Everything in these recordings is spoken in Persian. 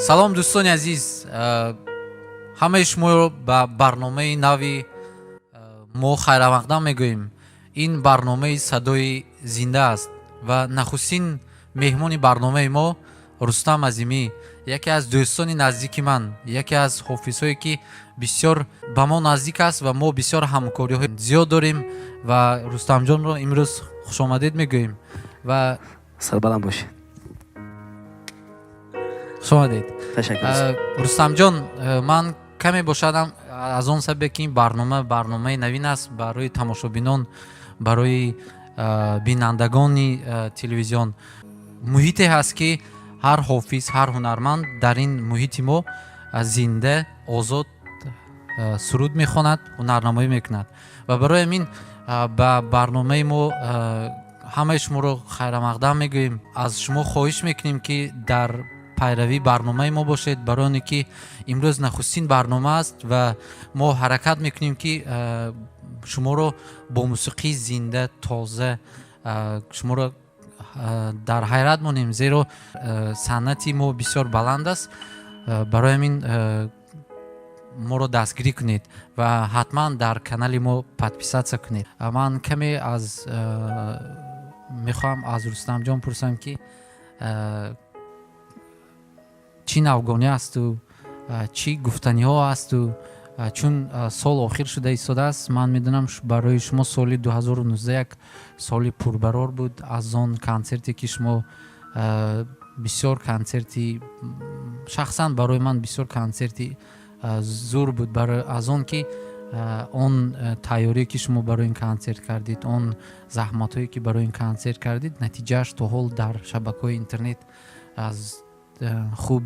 салом дӯстони азиз, ҳамаи шуморо ба барномаи нави мо хайравақдам мегӯем. Ин барномаи садои зинда аст ва нахустин меҳмони барномаи мо Рустам Азимӣ, яке аз дӯстони наздики ман, яке аз хофизҳое ки бисёр ба мо наздик аст ва мо бисёр ҳамкориҳои зиёд дорем ва Рустамҷонро имрӯз хушомадед мегӯем ва сарбаланд бошед. хушомадед. Ташаккур. Рустамҷон, ман каме бошадам аз он сабабе ки ин барномаи навин аст барои тамошобинон, барои бинандагони телевизион. муҳите ҳаст ки ҳар ҳофиз, ҳар ҳунарманд дар ин муҳити мо зинда, озод суруд мехонад, ҳунарнамоӣ мекунад ва барои ҳамин ба барномаи мо ҳамаи шуморо хайрамақдам мегӯем. Аз шумо хоҳиш мекунем ки дар пайравӣ барномаи мо бошед, барои оне ки имрӯз нахустин барнома аст ва мо ҳаракат мекунем ки шуморо бо мусиқии зинда, тоза, шуморо дар ҳайрат монем, зеро санъати мо бисёр баланд аст. Барои ҳамин моро дастгирӣ кунед ва ҳатман дар канали мо подписатсия кунед. Ман каме мехоҳам аз Рустамҷон пурсам ки чӣ навгони асту, чӣ гуфтаниҳо асту, чун сол охир шуда истодааст. Ман медонам барои шумо соли 2019 як соли пурбарор буд. Аз он концерте ки шумо бисёр концерти, шахсан барои ман бисёр концерти зур буд, аз он ки он тайёрие ки шумо барои ин концерт кардид, он заҳматҳое ки барои ин концерт кардид, натиҷааш то ҳол дар шабакаҳои интернет аз хуб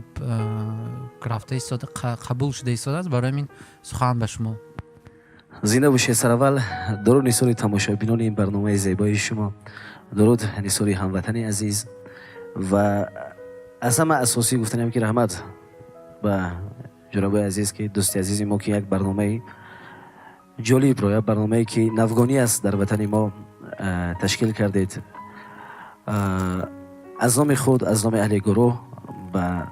рафта истода, қабул шуда истодааст. Барои ҳамин сухан ба шумо. зинда бошед. сараввал дуруд нисоли тамошобинони ин барномаи зебои шумо, дуруд нисоли ҳамватани азиз ва аз ҳама асосӣ гуфтанем ки раҳмат ба ҷанобои азиз ки дӯсти азизи мо ки як барномаи ҷолибро, як барномае ки навгонӣ аст дар ватани мо ташкил кардед. аз номи худ, аз номи аҳли гурӯҳ ба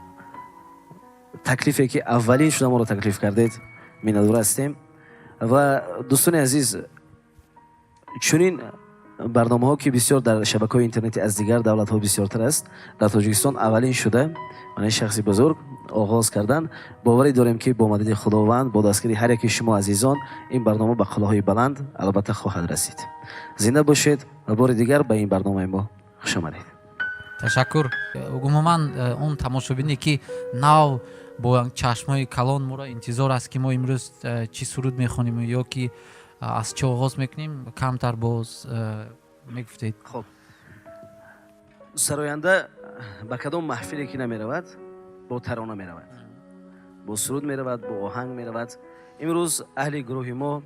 таклифе ки аввалин шуда моро таклиф кардед миннатдор ҳастем ва дӯстони азиз, чунин барномаҳо ки бисёр дар шабакаҳои интернети аз дигар давлатҳо бисёртар аст, дар Тоҷикистон аввалин шуда ман шахси бузург оғоз кардан, боварӣ дорем ки бо мадади худованд, бо дастгири ҳар яки шумо азизон, ин барнома ба қалъаҳои баланд албатта хоҳад расид. зинда бошед ва бори дигар ба ин барномаи мо хуш омадед. ташаккур. умуман он тамошобине ки нав бо чашмҳои калон моро интизор аст ки мо имрӯз чӣ суруд мехонем ё ки аз чӣ оғоз мекунем, камтар боз мегуфтед. хоб, сароянда ба кадом маҳфиле ки намеравад, бо тарона меравад, бо суруд меравад, бо оҳанг меравад. имрӯз аҳли гурӯҳи мо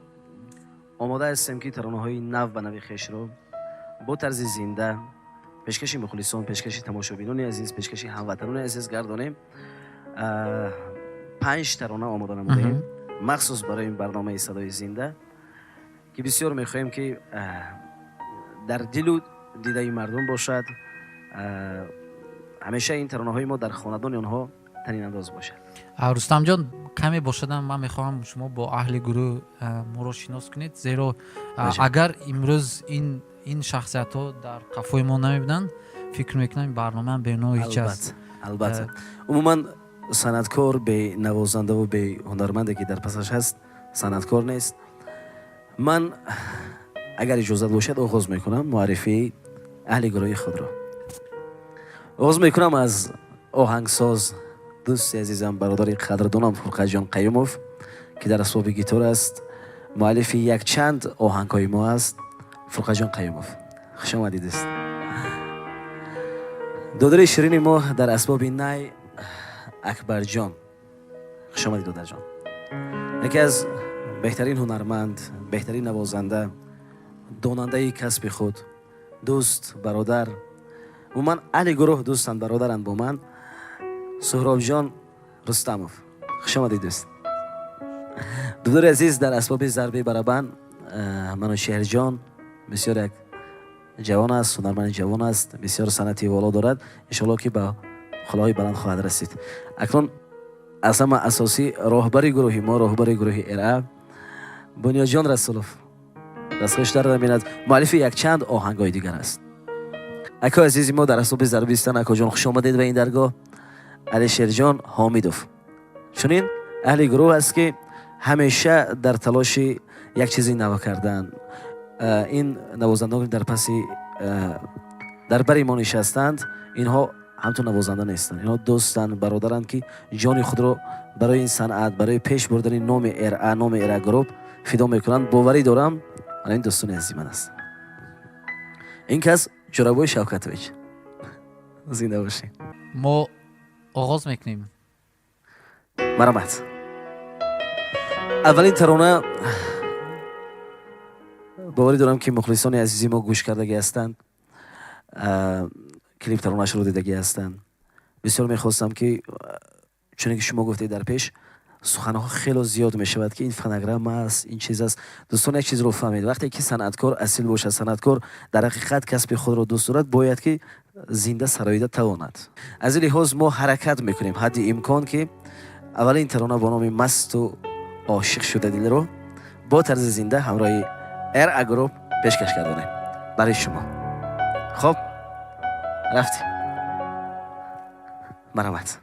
омода ҳастем ки таронаҳои нав ба нави хешро бо тарзи зинда пешкаши мухлисон, пешкаши тамошобинони азиз, пешкаши ҳамватанони азиз гардонем. 5 тарона омода намудаем махсус барои ин барномаи садои зинда ки бисёр мехоҳем ки дар дилу дидаи мардум бошад. ҳамеша ин таронаҳои мо дар хонадони онҳо танинандоз бошад. Рустамҷон, каме бошадам ман мехоҳам шумо бо аҳли гурӯҳ моро шинос кунед, зеро агар имрӯз ин шахсиятҳо дар қафои мо намебуданд, фикр мекунам барномаам бенои ҳеҷ аст. албатта умуман санъаткор бе навозандаву бе ҳунарманде ки дар пасаш ҳаст санъаткор нест. ман агар иҷозат бошад оғоз мекунам муаррифии аҳли гурӯҳи худро. оғоз мекунам аз оҳангсоз, дӯсти азизам, бародари қадрдонам Фурқатҷон Қаюмов ки дар асбоби гитор аст, муаллифи якчанд оҳангҳои мо аст. Фурқатҷон Қаюмов, хуш омадид дӯст. додари ширини мо дар асбоби най Акбарҷон, хуш омадид додарҷон. яке аз беҳтарин ҳунарманд, беҳтарин навозанда, донандаи касби худ, дӯст, бародар, умуман аҳли гурӯҳ дӯстанд, бародаранд бо ман. Суҳробҷон Рустамов, хуш омадид дӯст. додари азиз, дар асбоби зарби барабан ману Шеҳрҷон бисёр як جوان است، هنرمند جوان است، بسیار صنعتی والا دارد. انشالله که به خلاهای بلند خواهد رسید. اکنون اصلا ما اساسی راهبری گروهی ما، راهبری گروهی ارعه بنیاد جان رسولوف دستخوش در میند، مؤلف یک چند آهنگای دیگر است. اکا عزیزی ما در حساب زربیستان، اکا جان خوش آمدید به این درگاه. علیشیر جان حامیدوف چنین اهل گروه است که همیشه در تلاش یک چیزی نو کردن. این نوازندگان در پسی در بری ما نشستند، اینها همتون نوازنده نیستند، اینها دوستند، برادرند که جان خود را برای این صنعت، برای پیش بردن نام ارعه، نام ارعه گروپ فدا میکنند. باوری دارم این دوستان عزیز من است. این کس جورابای شوکتویچ. زنده باشی. ما آغاز میکنیم. مرحمت. اولین ترانه باوری دارم که مخلصان عزیزی ما گوش کردگی هستند، کلیپ ترانه‌اش رو دیدگی هستند. بسیار میخواستم که چون که شما گفتید در پیش سخنها خیلی زیاد میشود که این فنگرام است، این چیز است. دوستان یک چیز رو فهمید، وقتی که صنعتکار اصیل باشه، صنعتکار در حقیقت کسب خود را دوست دارد، باید که زنده سراییده تواند. از این لحاظ ما حرکت میکنیم حد امکان که اولین ترانه با نام مست و عاشق شده دل رو با طرز زنده همراه ارعه گروپ پیشکش کردیم برای شما. خب رفتیم. مرحمت.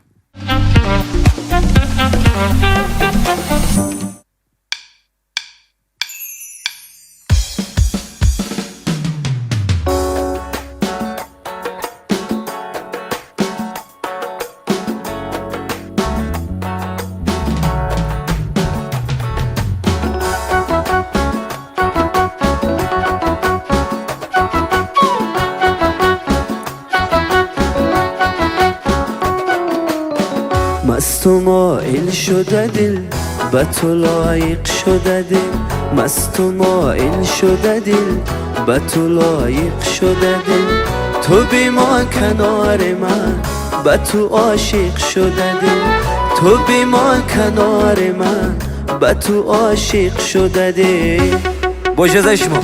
مست و مائل شده دل به تو لایق شده دل، مست و مائل شده دل به تو لایق شده دل، تو بی ما کنار من به تو عاشق شده دل، تو بی ما کنار من به تو عاشق شده دل. با اجازه شما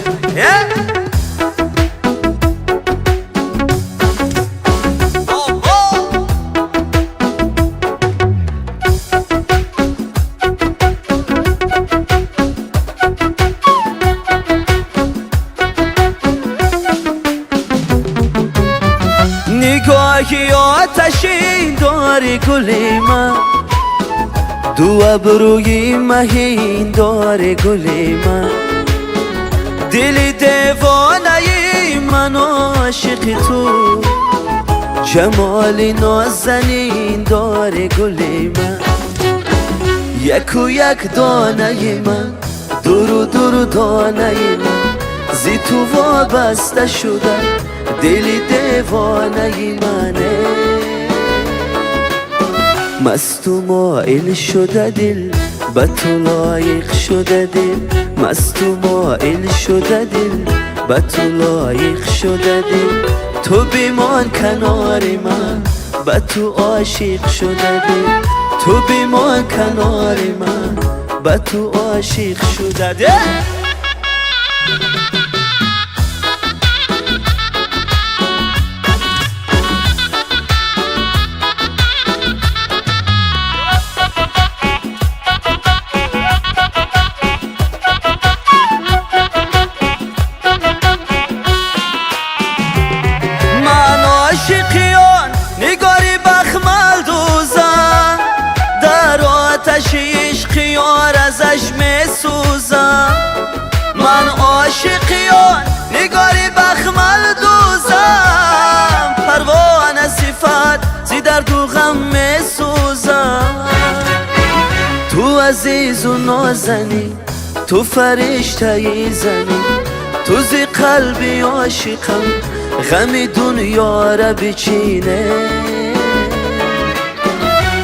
نگاهی آتشین داری گل من، دو ابروی مهین داره گل من، دل دیوانه من عاشق تو، جمال نازنین داره گل من، یک و یک دانه من، دور دور دانه من، زی تو وابسته شده دل دیوانه منه. مست و مائل شده دل به تو لایق شده دل، مست و مائل شده دل به تو لایق شده دل، تو بیمان کنار من به تو عاشق شده دل، تو بیمان کنار من به تو عاشق شده دل. عاشقیان نگاری بخمل دوزم، در آتش عشقیان ازش می سوزم، من عاشقیان نگاری بخمل دوزم، پروانه صفت زی درد و غم می سوزم، تو عزیز و نازنی، تو فرشته ای زنی، تو زی قلبی عاشقم غم دنیا را بچینه.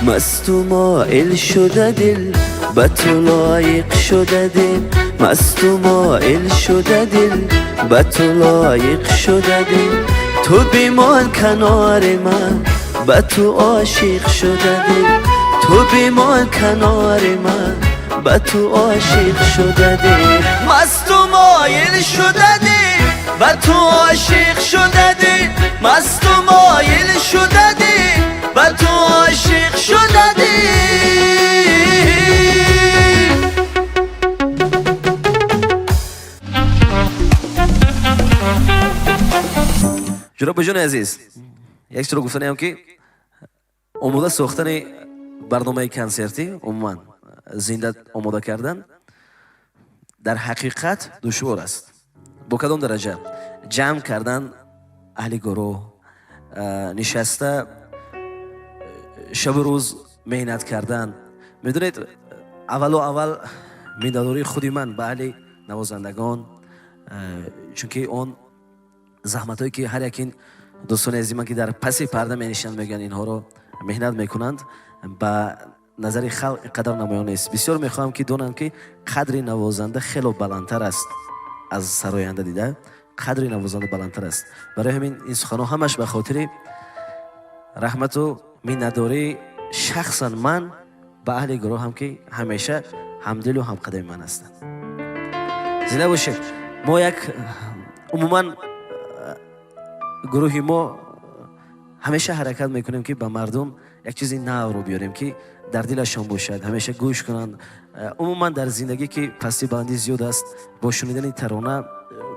مست و مائل شده دل به تو لایق شده دل، مست و مائل شده دل به تو لایق شده دل، تو بیمان کنار من به تو عاشق شده دل، تو بیمان کنار من به تو عاشق شده دل. مست و مائل شده دل و تو عاشق شده دل مست و مایل شده دل و تو عاشق شده دل جناب جان عزیز یک چیز رو گفتنیم که آماده ساختن برنامه کنسرتی عموما زنده آماده کردن در حقیقت دشوار است. با کدام درجه جمع کردن اهل گروه نشسته شب و روز مهنت کردن. میدونید اول میندادوری خودی من به اهل نوازندگان چون که اون زحمت هایی که هر یکین دوستان عزیز من که در پس پرده می نشینند میگن اینها رو مهنت میکنند با نظر خلق قدر نمایان است. بسیار میخواهم که دونن که قدر نوازنده خیلی بلندتر است از سراینده دیده. قدر نوازنده بلندتر است. برای همین این سخنها همش به خاطر رحمت و مینداری شخصا من به اهل گروه هم که همیشه همدل و همقدم من هستند. زنده باشید. ما یک عموما گروهی ما همیشه حرکت میکنیم که به مردم یک چیزی نو رو بیاریم که در دلشان باشد، همیشه گوش کنند. عموما در زندگی که پستی بندی زیاد است، با شنیدن ترانه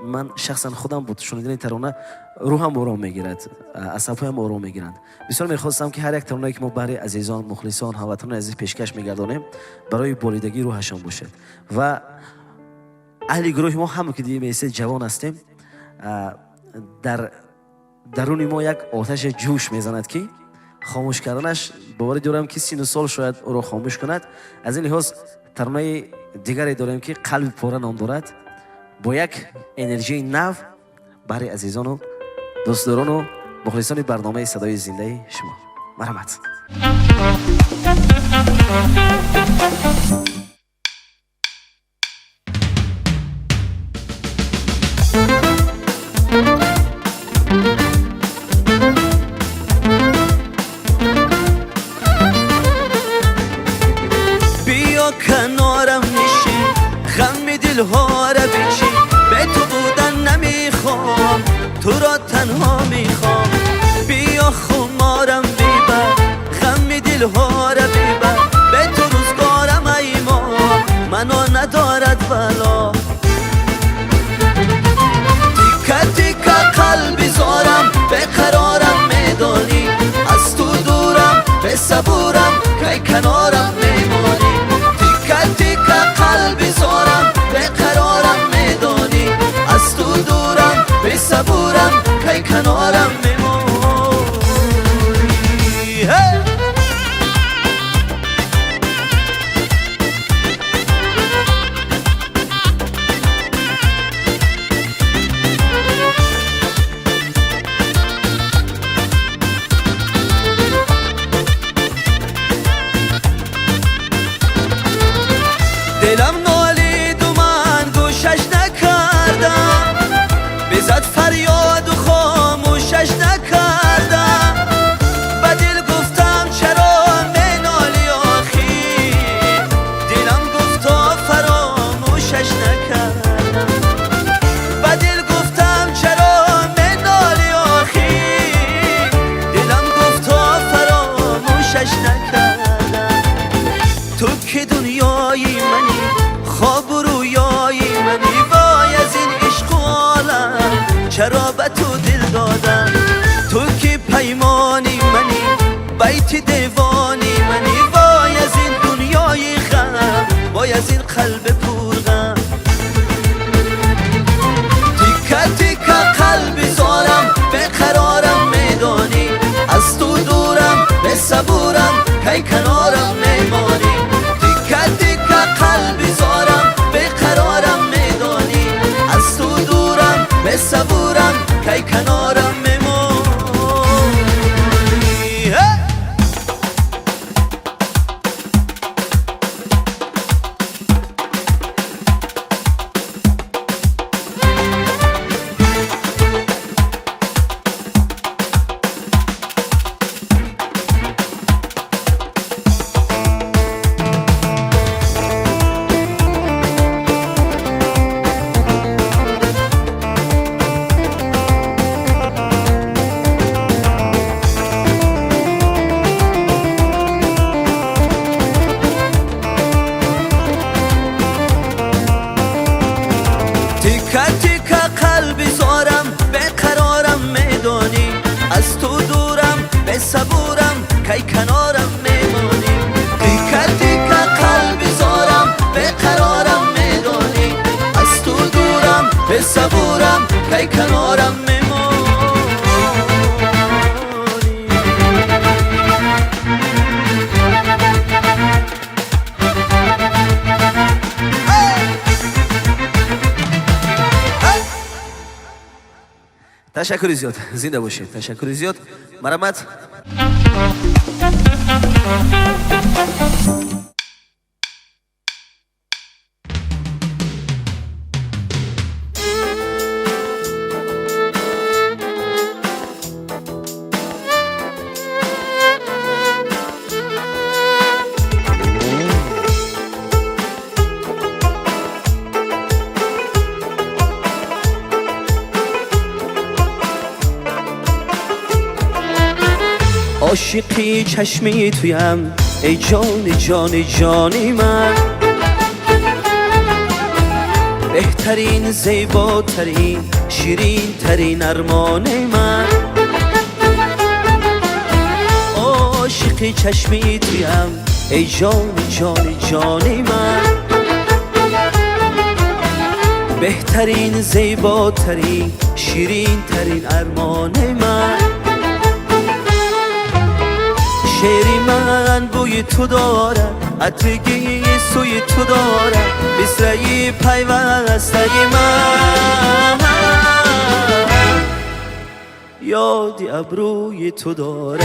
من شخصا خودم با شنیدن ترانه روحم آرام میگیرد، اعصابم آرام میگیرند. بسیار میخواستم که هر یک ترانه‌ای که ما برای عزیزان مخلصان هموطنان عزیز پیشکش میگردانیم برای بریدگی روحشان باشد. و اهل گروه ما هم که دیگه میسه جوان هستیم، در درون ما یک آتش جوش میزند که خاموش کردنش باور دارم که 30 سال شاید او را خاموش کند. از این لحاظ ترانه دیگری داریم که قلب پاره نام دارد، با یک انرژی نو برای عزیزان و دوستداران و مخلصان برنامه صدای زنده شما. مرحمت. بیا کنارم نشی غم دلها را بچی، به تو بودن نمیخوام تو را تنها میخوام. بیا خمارم ببر غم دلها را ببر، به تو روزگارم ای ما منو ندارد بلا. تیکه تیکه قلبی زارم به قرارم میدانی، از تو دورم به صبورم که کنارم میمانی. تیکه تیکه قلبی زارم به قرارم میدانی، از تو دورم به صبورم که کنارم میمانی. دلم نالید و من گوشش نکردم، بزد فریاد و خاموشش نکردم. به دل گفتم چرا منالی آخی، دلم گفتا فراموشش نکردم. به دل گفتم چرا منالی آخی، دلم گفتا فراموشش نکردم. تو که دنیای منی خواب و رویای منی، وای از این عشق و عالم چرا به تو دل دادم. تو که پیمانی منی بیت دیوانی منی، وای از این دنیای غم وای از این قلب پرغم. تیکه تیکه قلبی زارم به قرارم میدانی، از تو دورم به صبورم کی کنارم میمانی. تیکه تیکه قلبی زارم به قرارم میدانی، از تو دورم به صبورم کی کنارم میمانی. کی کنارم میمونی تشکری زیاد، زنده باشید. تشکری زیاد، مرحمت. عاشقی چشمی تویم ای جان جان جانی من، بهترین زیباترین شیرین ترین ارمان من. عاشقی چشمی تویم ای جان جان جانی من، بهترین زیباترین شیرین ترین ارمان من. شعری من بوی تو دارد، عطرگی سوی تو دارد، مصرعی پیوستگی من یادی ابروی تو دارد.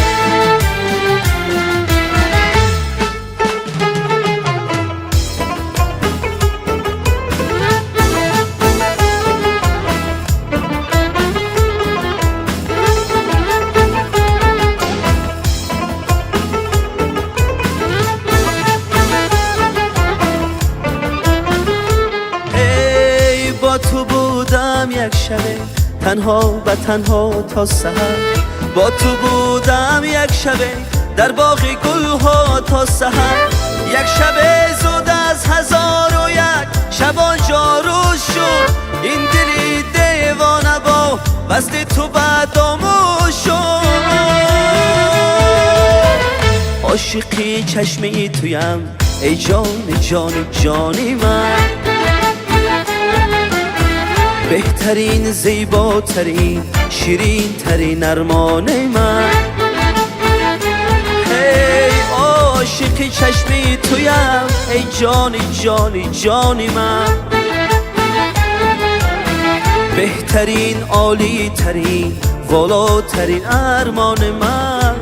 با تو بودم یک شبه تنها و تنها تا سحر، با تو بودم یک شبه در باغ گلها تا سحر. یک شبه زود از 1001 شبان جاروز شد، این دلی دیوانه با وصل تو بدآموز شد. عاشقی چشمی تویم ای جان جان جانی من، بهترین زیباترین شیرین ترین ارمان من. هی عاشق چشمی تویم ای جانی جانی جانی من، بهترین عالی ترین والاترین ارمان من.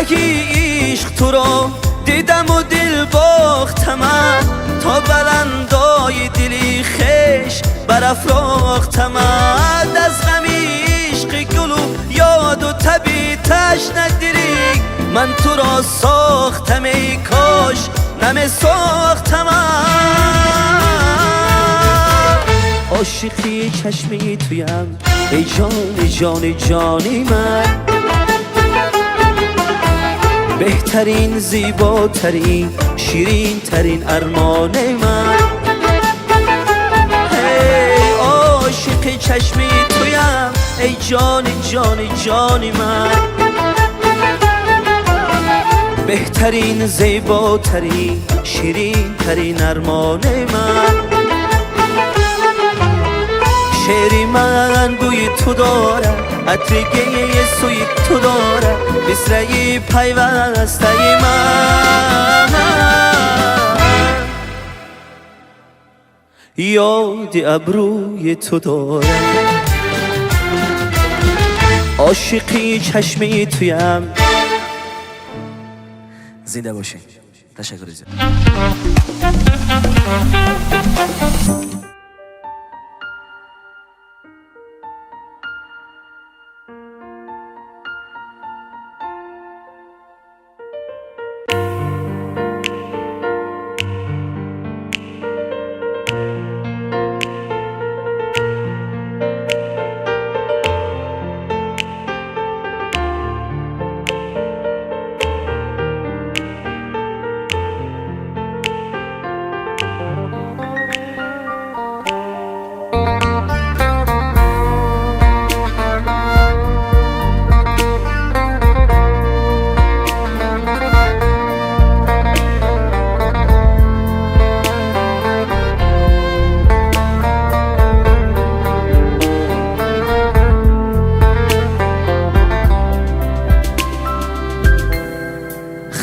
عشق تو را دیدم و دل باختم، تا بلندای دلی خش برافراختم. از غم عشق گل و یاد و طبیعتش نگذری، من تو را ساختم ای کاش نمی ساختم. عاشقی چشمی تویم ای جان جان جانی من، بهترین زیباترین شیرین ترین ارمان من. هی عاشق چشمی تویم ای جان جان جانی من، بهترین زیباترین شیرین ترین ارمان من. شعری من بوی تو دارد، عطرگی سوی تو دارد، مصرعی پیوستگی من یادی ابروی تو دارد. عاشقی چشمی تویم. زنده باشین. تشکر زیاد.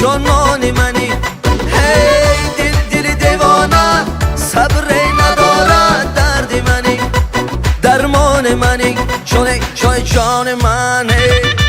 جانان منی هی دل دل دیوانه صبر ندارد درد منی درمان منی جان منی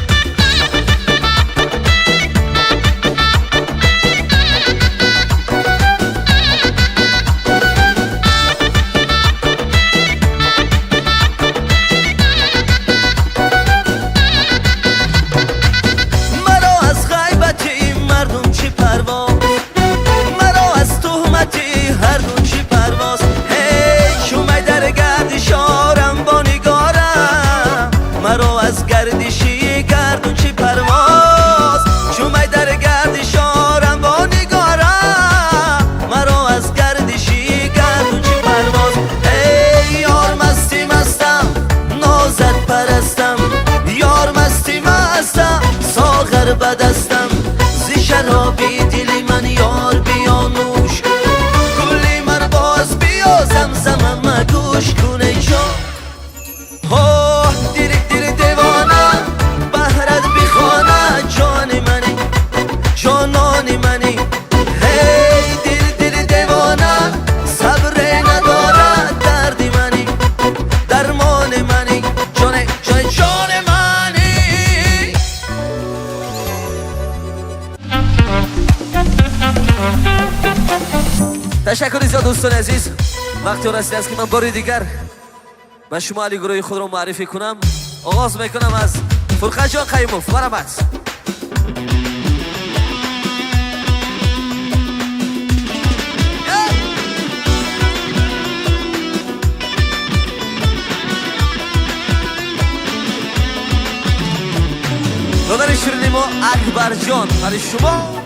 گردشی گردون چی پرواز شومای در گردشارم با نگارم مرا از گردشی گردون چی پرواز ای یار مستی مستم نازت پرستم یار مستی مستم ساغر بدستم زی شرابی دلی من یار بیا نوش کلی من باز بیا زمزمم گوش کنه جان جانان منی هی دل دل دیوانه صبر ندارد درد منی درمان منی جان منی تشکر زیاد دوستان عزیز وقتی رسیده است که من باری دیگر و شما علی گروه خود رو معرفی کنم آغاز میکنم از فرقه جان قیموف مرحمت دادر شیرینی ما اکبر جان برای شما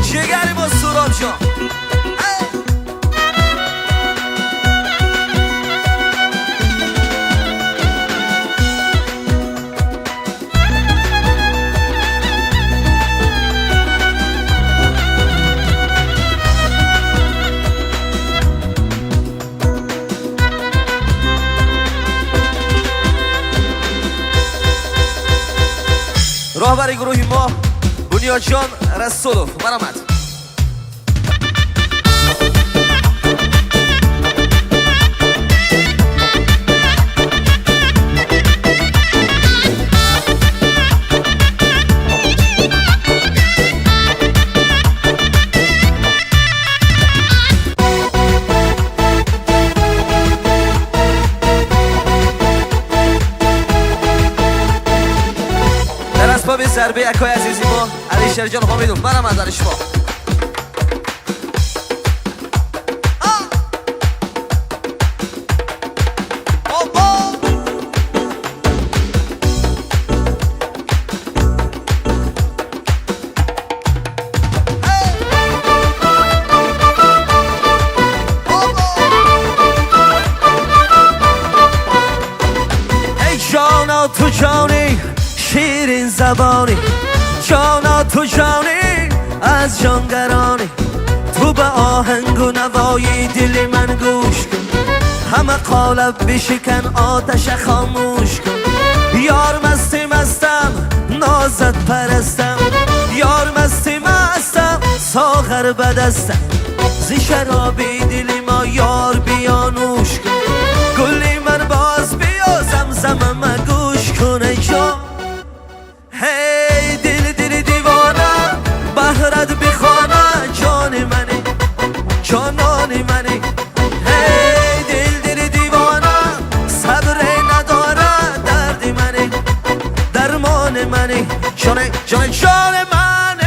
جگری با سوراب جان راهبر گروه ما بنیاد جان رسولوف مرحمت اسباب ضربه اکای عزیزی ما علی شرجان حامیدوف مرحمت برای شما ای جانا تو جانی شیرین زبانی جانا تو جانی از جانگرانی تو به آهنگ و نوای دل من گوش کن همه قالب بشکن آتش خاموش کن یار مستی مستم نازت پرستم یار مستی مستم ساغر بدستم زی شرابی دل ما یار بیا نوش کن گلی من باز بیا زمزمم گوش کنه جان هی دل دل دیوانه بهرت بخوانه جان منی جانان منی هی دل دل دیوانه صبر نداره درد منی درمان منی جان منی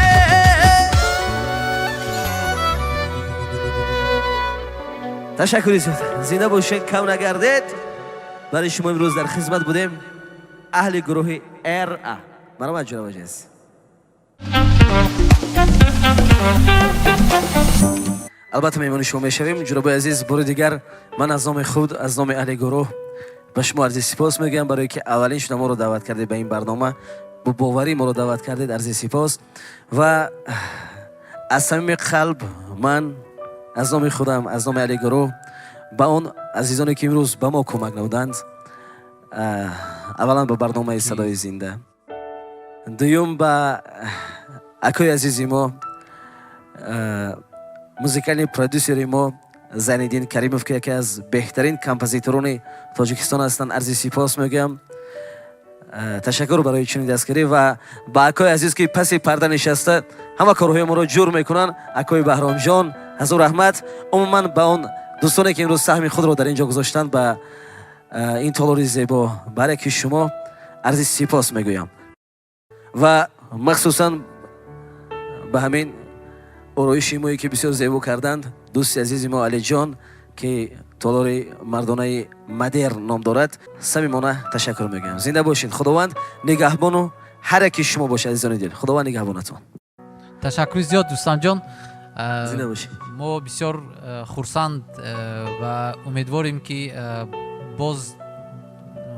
تشکری زنده باشین کم نگردید برای شما امروز در خدمت بودیم اهل گروه ار مرحمت جناب عزیز البته میمون شما میشویم جناب عزیز بار دیگر من از نام خود از نام اهل گروه به شما عرض سپاس میگم برای که اولین شما رو دعوت کرده به این برنامه با باوری ما رو دعوت کردید. عرض سپاس و از صمیم قلب من از نام خودم، از نام علی گروه، با اون عزیزانی که امروز به ما کمک نمودند، اولا به برنامه صدای زنده، دوم به اکای عزیزی ما، موزیکال پرودوسر ما زینالدین کریموف که یکی از بهترین کمپوزیتوران تاجیکستان هستند، عرض سپاس میگم. تشکر برای چنین دستگیری و با اکای عزیز که پس پرده نشسته همه کارهای ما رو جور میکنن، اکای بهرام جان، حضور رحمت، عموما به اون دوستانی که امروز سهم خود رو در اینجا گذاشتن، به این تالاری زیبا برای که شما عرض سپاس میگویم و مخصوصا به همین آرایش مایی که بسیار زیبا کردند دوست عزیز ما علی جان که تالاری مردانه مدر نام دارد، صمیمانه تشکر میگم. زنده باشین. خداوند نگهبان و هر کی شما باشه عزیزان دل. خداوند نگهبانتون. تشکر زیاد دوستان جان. زنده باشین. ما بسیار خرسند و امیدواریم که باز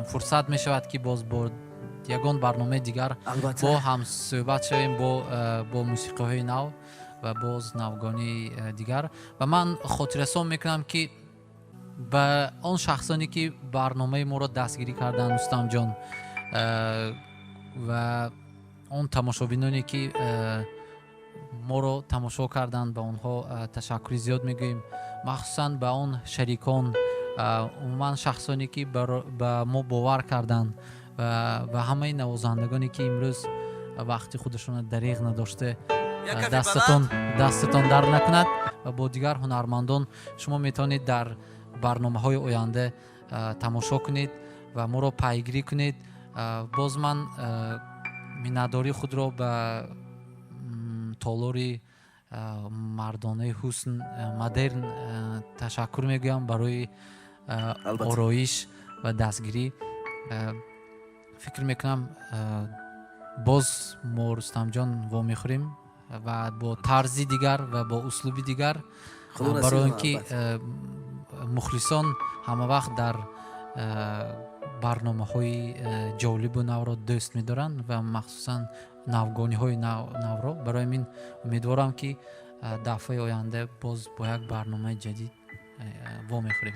فرصت می شود که باز با یگان برنامه دیگر با هم صحبت شویم با موسیقی های نو و باز نوگانی دیگر. و من خاطررسان میکنم که به آن شخصانی که برنامه ما را دستگیری کردن دوستان جان و آن تماشابینانی که ما رو تماشا کردن، به آنها تشکر زیاد میگوییم. مخصوصا به آن شریکان، عموما شخصانی که به ما باور کردن و همه نوازندگانی که امروز وقتی خودشون دریغ نداشته، دستتان در نکند. و با دیگر هنرمندان شما میتونید در برنامه های آینده تماشا کنید و ما رو پیگیری کنید. باز من مینداری خود را به تالاری مردانه حسن مدرن تشکر میگویم برای آرایش و دستگیری. فکر میکنم باز ما رستم جان وا میخوریم و با طرزی دیگر و با اسلوبی دیگر، برای اینکه مخلصان همه وقت در برنامه های جالب و نو را دوست می‌دارند و مخصوصا نوگانی های نو را. برای من امیدوارم که دفعه آینده باز با یک برنامه جدید وا میخوریم.